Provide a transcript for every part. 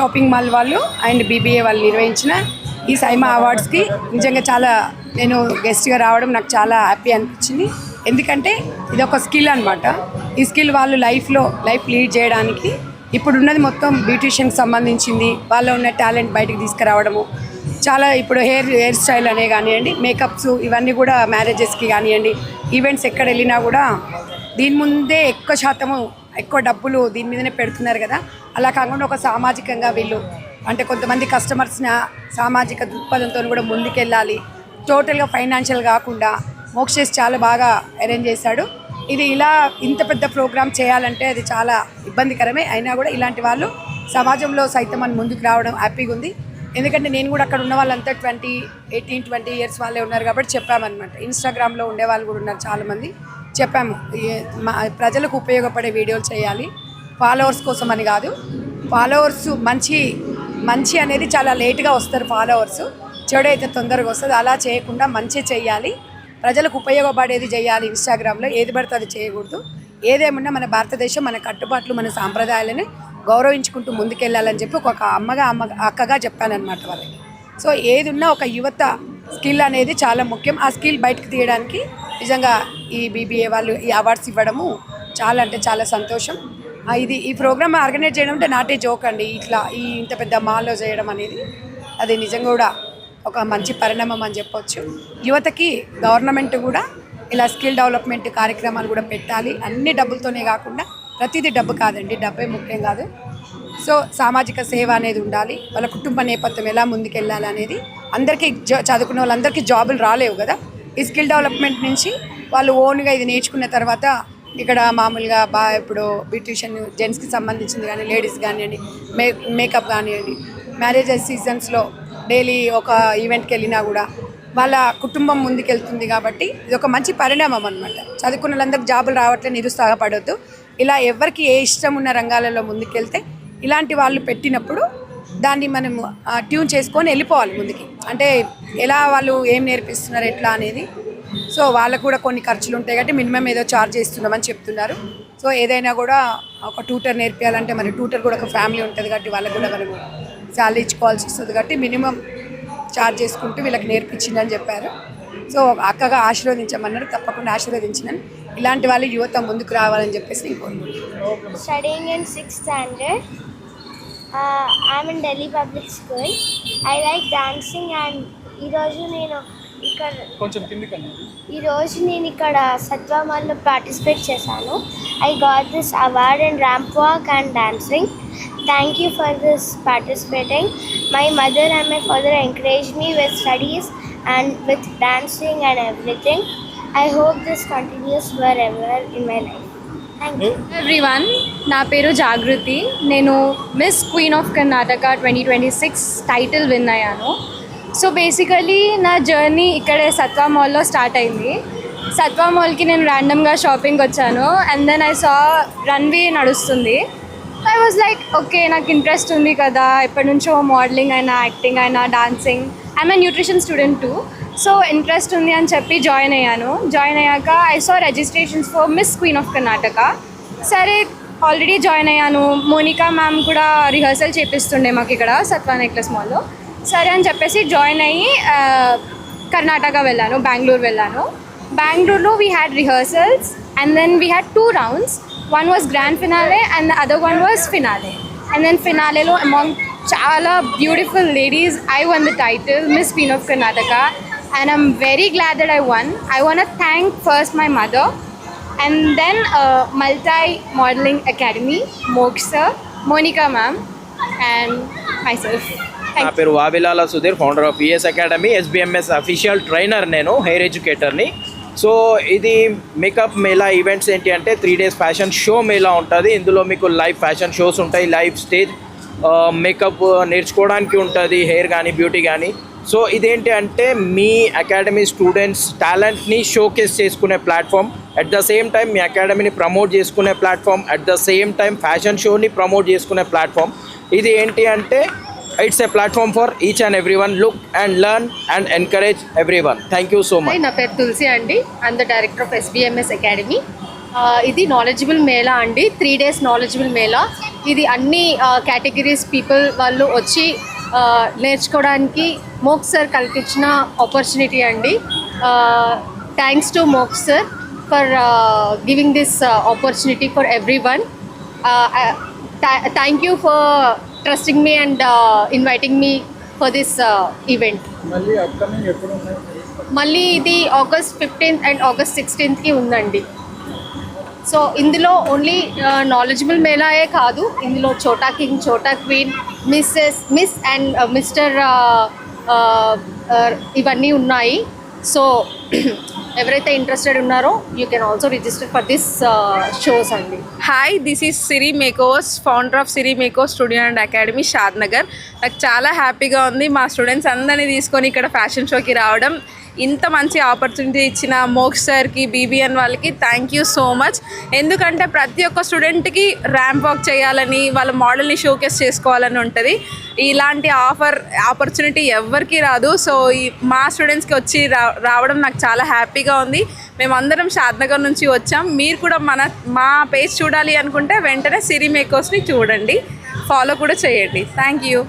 Shopping mall వాళ్ళు and BBA వాళ్ళు నిర్వహించిన ఈ సైమా అవార్డ్స్కి నిజంగా చాలా నేను గెస్ట్గా రావడం నాకు చాలా హ్యాపీ అనిపించింది. ఎందుకంటే ఇది ఒక స్కిల్ అనమాట. ఈ స్కిల్ వాళ్ళు లైఫ్ లీడ్ చేయడానికి ఇప్పుడు ఉన్నది మొత్తం బ్యూటీషియన్కి సంబంధించింది. వాళ్ళలో ఉన్న టాలెంట్ బయటకు తీసుకురావడము చాలా. ఇప్పుడు హెయిర్ స్టైల్ అనే కానివ్వండి, మేకప్స్ ఇవన్నీ కూడా మ్యారేజెస్కి కానివ్వండి, ఈవెంట్స్ ఎక్కడ వెళ్ళినా కూడా దీని ముందే ఎక్కువ శాతము ఎక్కువ డబ్బులు దీని మీదనే పెడుతున్నారు కదా. అలా కాకుండా ఒక సామాజికంగా వీళ్ళు అంటే కొంతమంది కస్టమర్స్ని సామాజిక దృక్పథంతో కూడా ముందుకెళ్ళాలి. టోటల్గా ఫైనాన్షియల్ కాకుండా మోక్షేష్ చాలా బాగా అరేంజ్ చేశాడు. ఇది ఇలా ఇంత పెద్ద ప్రోగ్రామ్ చేయాలంటే అది చాలా ఇబ్బందికరమే. అయినా కూడా ఇలాంటి వాళ్ళు సమాజంలో సైతం అని ముందుకు రావడం హ్యాపీగా ఉంది. ఎందుకంటే నేను కూడా అక్కడ ఉన్న వాళ్ళంతా 18-20 ఇయర్స్ వాళ్ళే ఉన్నారు కాబట్టి చెప్పామన్నమాట. ఇన్స్టాగ్రామ్లో ఉండే వాళ్ళు కూడా ఉన్నారు చాలామంది. చెప్పాము ప్రజలకు ఉపయోగపడే వీడియోలు చేయాలి, ఫాలోవర్స్ కోసం అని కాదు. ఫాలోవర్స్ మంచి అనేది చాలా లేట్గా వస్తారు. ఫాలోవర్స్ చెడు అయితే తొందరగా వస్తుంది. అలా చేయకుండా మంచి చేయాలి, ప్రజలకు ఉపయోగపడేది చేయాలి. ఇన్స్టాగ్రామ్లో ఏది పడితే అది చేయకూడదు. ఏదేమన్నా మన భారతదేశం మన కట్టుబాట్లు మన సాంప్రదాయాలని గౌరవించుకుంటూ ముందుకెళ్ళాలని చెప్పి ఒక అక్కగా చెప్పానన్నమాట వాళ్ళకి. సో ఏది ఉన్నా ఒక యువత స్కిల్ అనేది చాలా ముఖ్యం. ఆ స్కిల్ బయటకు తీయడానికి నిజంగా ఈ బీబీఏ వాళ్ళు ఈ అవార్డ్స్ ఇవ్వడము చాలా అంటే చాలా సంతోషం. ఈ ప్రోగ్రామ్ ఆర్గనైజ్ చేయడం అంటే నాటే జోక్ అండి. ఇట్లా ఇంత పెద్ద మాల్లో చేయడం అనేది అది నిజంగా కూడా ఒక మంచి పరిణామం అని చెప్పొచ్చు. యువతకి గవర్నమెంట్ కూడా ఇలా స్కిల్ డెవలప్మెంట్ కార్యక్రమాలు కూడా పెట్టాలి. అన్ని డబ్బులతోనే కాకుండా, ప్రతిదీ డబ్బు కాదండి, డబ్బే ముఖ్యం కాదు. సో సామాజిక సేవ అనేది ఉండాలి. వాళ్ళ కుటుంబ నేపథ్యం ఎలా ముందుకెళ్ళాలి అనేది అందరికీ చదువుకున్న వాళ్ళందరికీ జాబులు రాలేవు కదా. ఈ స్కిల్ డెవలప్మెంట్ నుంచి వాళ్ళు ఓన్గా ఇది నేర్చుకున్న తర్వాత ఇక్కడ మామూలుగా ఇప్పుడు బ్యూటిషియన్ జెంట్స్కి సంబంధించింది కానీ లేడీస్ కానివ్వండి, మేకప్ కానివ్వండి, మ్యారేజెస్ సీజన్స్లో డైలీ ఒక ఈవెంట్కి వెళ్ళినా కూడా వాళ్ళ కుటుంబం ముందుకెళ్తుంది. కాబట్టి ఇది ఒక మంచి పరిణామం అనమాట. చదువుకున్న వాళ్ళందరికీ జాబులు రావట్లే, నిరుత్సాహపడొద్దు. ఇలా ఎవరికి ఏ ఇష్టం ఉన్న రంగాలలో ముందుకెళ్తే ఇలాంటి వాళ్ళు పెట్టినప్పుడు దాన్ని మనం ట్యూన్ చేసుకొని వెళ్ళిపోవాలి ముందుకి. అంటే ఎలా వాళ్ళు ఏం నేర్పిస్తున్నారు ఎట్లా అనేది. సో వాళ్ళకు కూడా కొన్ని ఖర్చులు ఉంటాయి కాబట్టి మినిమం ఏదో ఛార్జ్ చేస్తున్నామని చెప్తున్నారు. సో ఏదైనా కూడా ఒక ట్యూటర్ నేర్పించాలంటే మరి ట్యూటర్ కూడా ఒక ఫ్యామిలీ ఉంటుంది కాబట్టి వాళ్ళకు కూడా మనము శాలరీ ఇచ్చుకోవాల్సి వస్తుంది. కాబట్టి మినిమం ఛార్జ్ చేసుకుంటూ వీళ్ళకి నేర్పించిందని చెప్పారు. సో అక్కగా ఆశీర్వదించమన్నారు. తప్పకుండా ఆశీర్వదించినాను. ఇలాంటి వాళ్ళు యువత ముందుకు రావాలని చెప్పేసి నేను కోరుకుంటున్నాను. Studying in 6th standard. I'm in Delhi Public School. I like dancing and ఈరోజు నేను ఇక్కడ సత్వామాల్లో పార్టిసిపేట్ చేశాను. I got this award in ramp walk and dancing. Thank you for this participating. My mother and my father encouraged me with studies and with dancing and everything. I hope this continues forever in my life. Thank you. Everyone, నా పేరు జాగృతి. నేను miss queen of Karnataka 2026 title win అయ్యాను. So basically నా journey ఇక్కడే సత్వా మాల్లో start అయింది. సత్వా మాల్కి నేను ర్యాండమ్గా షాపింగ్ వచ్చాను. And then I saw runway నడుస్తుంది. ఐ వాజ్ లైక్ ఓకే, నాకు ఇంట్రెస్ట్ ఉంది కదా, ఎప్పటి నుంచో మోడలింగ్ అయినా యాక్టింగ్ అయినా dancing. I'm a nutrition student too. So interest ఉంది అని చెప్పి జాయిన్ అయ్యాను. జాయిన్ అయ్యాక I saw registrations for miss queen of Karnataka. సరే ఆల్రెడీ జాయిన్ అయ్యాను. మోనికా మ్యామ్ కూడా రిహర్సల్ చేపిస్తుండే మాకు ఇక్కడ సత్వా నెక్లెస్ మాల్లో. సరే అని చెప్పేసి జాయిన్ అయ్యి కర్ణాటక వెళ్ళాను, బెంగళూరు వెళ్ళాను. బెంగళూరులో we had rehearsals and then we had 2 rounds. One was grand finale and the other one was finale. And then finale lo among chala beautiful ladies I won the title Miss Queen of Karnataka and I'm very glad that I won. I want to thank first my mother and then Multi Modeling Academy, Moksh sir, Monica ma'am and myself. నా పేరు Vavilala Sudheer, founder of ES academy, SBMS official trainer, నేను hair ఎడ్యుకేటర్ని. So ఇది makeup Mela events ఏంటి అంటే 3 days fashion show Mela ఉంటుంది. ఇందులో మీకు live fashion shows ఉంటాయి, లైవ్ స్టేజ్ మేకప్ నేర్చుకోవడానికి ఉంటుంది, హెయిర్ కానీ బ్యూటీ కానీ. సో ఇదేంటి అంటే మీ అకాడమీ స్టూడెంట్స్ టాలెంట్ని షోకేస్ చేసుకునే platform, at the same time మీ అకాడమీని ప్రమోట్ చేసుకునే platform, at the same time fashion షోని ప్రమోట్ చేసుకునే ప్లాట్ఫామ్. ఇది ఏంటి అంటే it's a platform for each and every one. Look and learn and encourage every one. Thank you so much. నా పేరు తులసి అండి. I'm the director of SBMS academy. ఇది knowledgeable Mela అండి, 3 days నాలెడ్జబుల్ మేళా. ఇది అన్ని కేటగిరీస్ పీపుల్ వాళ్ళు వచ్చి నేర్చుకోవడానికి మోక్ సార్ కల్పించిన ఆపర్చునిటీ అండి. Thanks to mock sir for giving this opportunity for every one. Thank you for trusting me and inviting me for this event. మళ్ళీ ఇది August 15th and August 16th ఉందండి. So ఇందులో only knowledgeable మేళాయే కాదు, ఇందులో చోటా king, చోటా queen, miss and mister ఇవన్నీ ఉన్నాయి. సో ఎవరైతే ఇంట్రెస్టెడ్ ఉన్నారో you can also register for this shows అండి. Hi, this is Siri makeovers, founder of Siri makeovers studio and academy, Shadnagar. నాకు చాలా హ్యాపీగా ఉంది మా స్టూడెంట్స్ అందరినీ తీసుకొని ఇక్కడ ఫ్యాషన్ షోకి రావడం. ఇంత మంచి ఆపర్చునిటీ ఇచ్చిన మోక్ సార్కి, బీబీఎన్ వాళ్ళకి థ్యాంక్ యూ సో మచ్. ఎందుకంటే ప్రతి ఒక్క స్టూడెంట్కి ర్యాంప్ వాక్ చేయాలని, వాళ్ళ మోడల్ని షోకేస్ చేసుకోవాలని ఉంటుంది. ఇలాంటి ఆపర్చునిటీ ఎవరికి రాదు. సో మా స్టూడెంట్స్కి వచ్చి రావడం నాకు చాలా హ్యాపీగా ఉంది. మేమందరం షాద్నగర్ నుంచి వచ్చాం. మీరు కూడా మా పేజ్ చూడాలి అనుకుంటే వెంటనే సిరి మేకోవర్స్ని చూడండి, ఫాలో కూడా చేయండి. Thank you.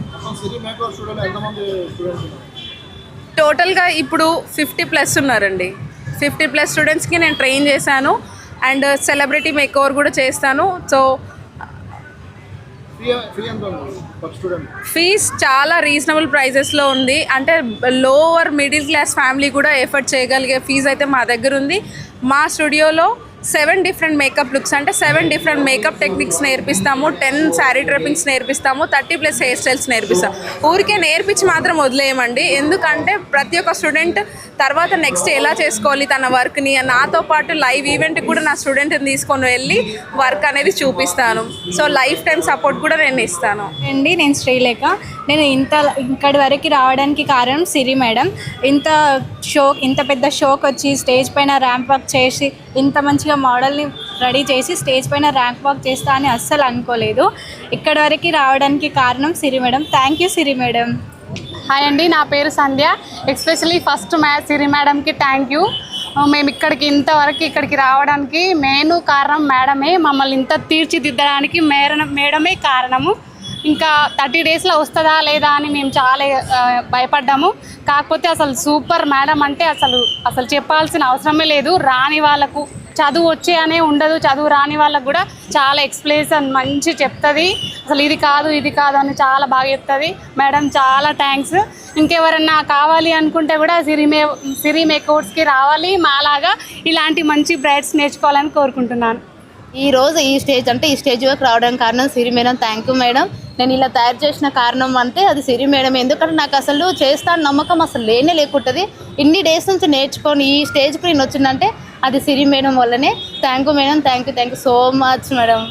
టోటల్గా ఇప్పుడు 50+ ఉన్నారండి. 50+ స్టూడెంట్స్కి నేను ట్రైన్ చేశాను అండ్ సెలబ్రిటీ మేకోవర్ కూడా చేస్తాను. సో ఫీజ్ చాలా రీజనబుల్ ప్రైజెస్లో ఉంది. అంటే లోవర్ మిడిల్ క్లాస్ ఫ్యామిలీ కూడా ఎఫర్ట్ చేయగలిగే ఫీజ్ అయితే మా దగ్గర ఉంది. మా స్టూడియోలో 7 డిఫరెంట్ మేకప్ లుక్స్, అంటే 7 డిఫరెంట్ మేకప్ టెక్నిక్స్ నేర్పిస్తాము. 10 శారీ డ్రెప్పింగ్స్ నేర్పిస్తాము. 30+ హెయిర్ స్టైల్స్ నేర్పిస్తాం. ఊరికే నేర్పించి మాత్రం వదిలేయమండి. ఎందుకంటే ప్రతి ఒక్క స్టూడెంట్ తర్వాత నెక్స్ట్ ఎలా చేసుకోవాలి తన వర్క్ని, నాతో పాటు లైవ్ ఈవెంట్కి కూడా నా స్టూడెంట్ని తీసుకొని వెళ్ళి వర్క్ అనేది చూపిస్తాను. సో లైఫ్ టైం సపోర్ట్ కూడా నేను ఇస్తాను అండి. నేను శ్రీలేఖ. నేను ఇక్కడి వరకు రావడానికి కారణం సిరి మేడం. ఇంత పెద్ద షోకి వచ్చి స్టేజ్ పైన ర్యాంప్ వాక్ చేసి, ఇంత మంచిగా మోడల్ని రెడీ చేసి స్టేజ్ పైన ర్యాంప్ వాక్ చేస్తా అని అస్సలు అనుకోలేదు. ఇక్కడి వరకు రావడానికి కారణం Siri madam. Thank you Siri madam. Hi అండి, నా పేరు సంధ్య. ఎస్పెషలీ ఫస్ట్ సిరి మేడంకి థ్యాంక్ యూ. మేము ఇంతవరకు ఇక్కడికి రావడానికి మెయిన్ కారణం మేడమే. మమ్మల్ని ఇంత తీర్చిదిద్దడానికి మేడమే కారణము. ఇంకా 30 డేస్లో వస్తుందా లేదా అని మేము చాలా భయపడ్డాము. కాకపోతే అసలు సూపర్ మేడం అంటే అసలు చెప్పాల్సిన అవసరమే లేదు. రాని వాళ్ళకు చదువు వచ్చే అనే ఉండదు, చదువు రాని వాళ్ళకు కూడా చాలా ఎక్స్ప్లెనేషన్ మంచి చెప్తుంది. అసలు ఇది కాదు అని చాలా బాగా చెప్తుంది మేడం. చాలా థ్యాంక్స్. ఇంకెవరన్నా కావాలి అనుకుంటే కూడా సిరి మేకోవర్స్కి రావాలి. మాలాగా ఇలాంటి మంచి బ్రైడ్స్ నేర్చుకోవాలని కోరుకుంటున్నాను. ఈరోజు ఈ స్టేజ్ వరకు రావడానికి కారణం Siri madam. Thank you madam. నేను ఇలా తయారు చేసిన కారణం అంటే అది సిరి మేడం. ఎందుకంటే నాకు అసలు చేస్తాను నమ్మకం అసలు లేకుంటుంది. ఇన్ని డేస్ నుంచి నేర్చుకొని ఈ స్టేజ్కి నేను వచ్చిందంటే అది సిరి మేడం వల్లనే. Thank you madam. Thank you so much madam.